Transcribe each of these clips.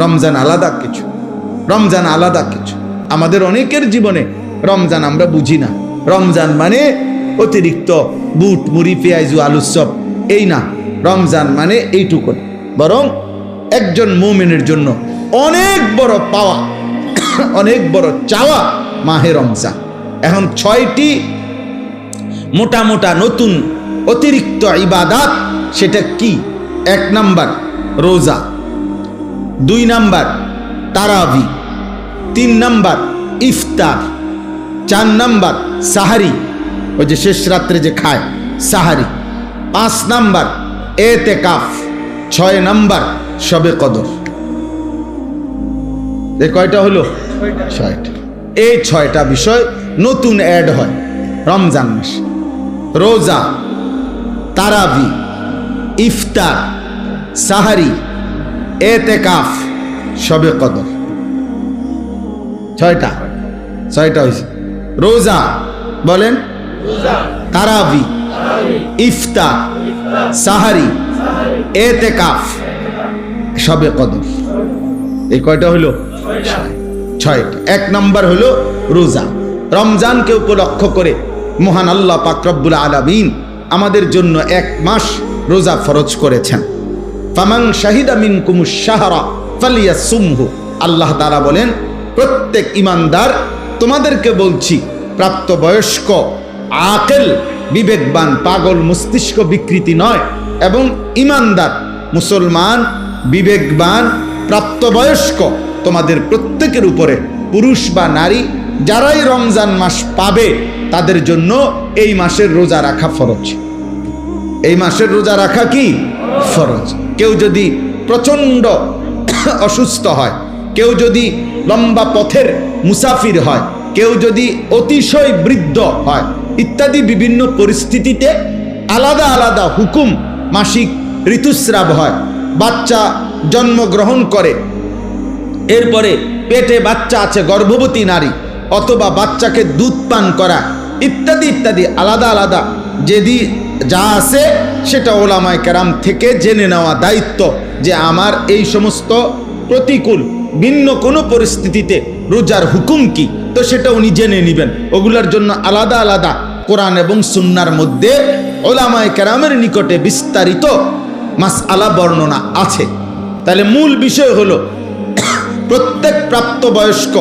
রমজান আলাদা কিছু, রমজান আলাদা কিছু। আমাদের অনেকের জীবনে রমজান আমরা বুঝি না। রমজান মানে অতিরিক্ত বুট মুড়ি পেঁয়াজু আলুর চপ, এই না। রমজান মানে এইটুকু, বরং একজন মুমিনের জন্য অনেক বড় পাওয়া, অনেক বড় চাওয়া মাহে রমজান। এখন 6টি মোটা মোটা নতুন অতিরিক্ত ইবাদাত, সেটা কি? 1 নাম্বার রোজা, 2 নাম্বার তারাবি, 3 নাম্বার ইফতার, 4 নাম্বার সাহারি, ওই যে শেষ রাত্রে যে খায় সাহারি, 5 নাম্বার এতেকাফ, 6 নাম্বার শবে কদর। এ কয়টা হলো? 6টা। এই 6টা বিষয় নতুন অ্যাড হয় রমজান মাসে। রোজা, তারাবি, ইফতার, সাহারি, এতেকাফ, শবে কদর। 6টা হয়েছে। রোজা বলেন, তারাবি, ইফতার, সাহারি, এতেকাফ, শবে কদর। এই কয়টা হলো? 6টা। 1 নাম্বার হলো রোজা। রমজানকে উপলক্ষ করে মহান আল্লাহ পাক রব্বুল আলামিন আমাদের জন্য 1 মাস রোজা ফরজ করেছেন। ফামান শাহিদা মিনকুমুশ শাহরা ফালিয়াসুমহু। আল্লাহ তাআলা বলেন, প্রত্যেক ইমানদার, তোমাদেরকে বলছি, প্রাপ্তবয়স্ক, আকেল, বিবেকবান, পাগল মস্তিষ্ক বিকৃতি নয়, এবং ইমানদার মুসলমান, বিবেকবান, প্রাপ্তবয়স্ক তোমাদের প্রত্যেকের উপরে, পুরুষ বা নারী, যারাই রমজান মাস পাবে তাদের জন্য এই মাসের রোজা রাখা ফরজ। এই মাসের রোজা রাখা কি ফরজ। কেউ যদি প্রচণ্ড অসুস্থ হয়, কেউ যদি লম্বা পথের মুসাফির হয়, কেউ যদি অতিশয় বৃদ্ধ হয়, ইত্যাদি বিভিন্ন পরিস্থিতিতে আলাদা আলাদা হুকুম, মাসিক ঋতুস্রাব হয়, বাচ্চা জন্মগ্রহণ করে, এরপরে পেটে বাচ্চা আছে, গর্ভবতী নারী, অথবা বাচ্চাকে দুধ পান করা, ইত্যাদি ইত্যাদি আলাদা আলাদা যেদি যা আছে সেটা ওলামায়ে কেরাম থেকে জেনে নেওয়া দায়িত্ব, যে আমার এই সমস্ত প্রতিকূল ভিন্ন কোনো পরিস্থিতিতে রোজার হুকুম কি, তো সেটা উনি জেনে নেবেন। ওগুলোর জন্য আলাদা আলাদা কোরআন এবং সুন্নাহর মধ্যে ওলামায়ে কেরামের নিকটে বিস্তারিত মাসআলা বর্ণনা আছে। তাহলে মূল বিষয় হলো, প্রত্যেক প্রাপ্তবয়স্ক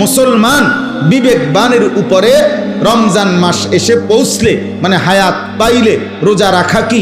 মুসলমান বিবেকবানের উপরে রমজান মাস এসে পৌঁছলে, মানে হায়াত পাইলে, রোজা রাখা কি